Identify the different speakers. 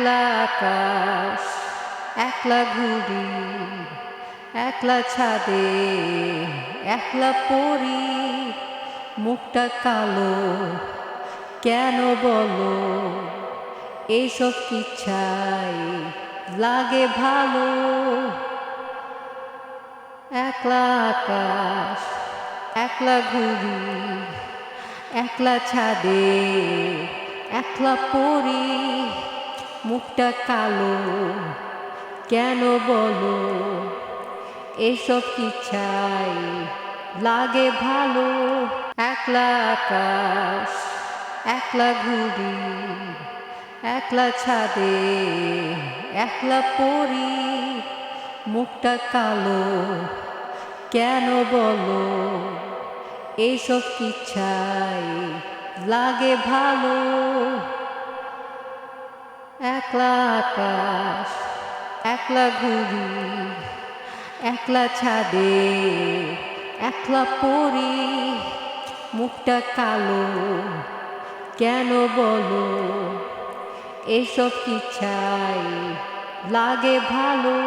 Speaker 1: একলা আকাশ, একলা ঘুড়ি, একলা ছাদে, একলা পড়ি, মুখটা কালো কেন বলো? এইসব কিচ্ছাই লাগে ভালো। একলা আকাশ, একলা ঘুড়ি, একলা ছাদে, একলা পড়ি, মুখটা কালো কেন বলো? এসব কিচ্ছাই লাগে ভালো। একলা আকাশ, একলা ঘুড়ি, একলা ছাদে, একলা পড়ি, মুখটা কালো কেন বলো? এইসব কিচ্ছাই লাগে ভালো। একলা আকাশ, একলা ঘুড়ি, একলা ছাদে, একলা পড়ি, মুখটা কালো কেন বলো? এসব কিচ্ছাই লাগে ভালো।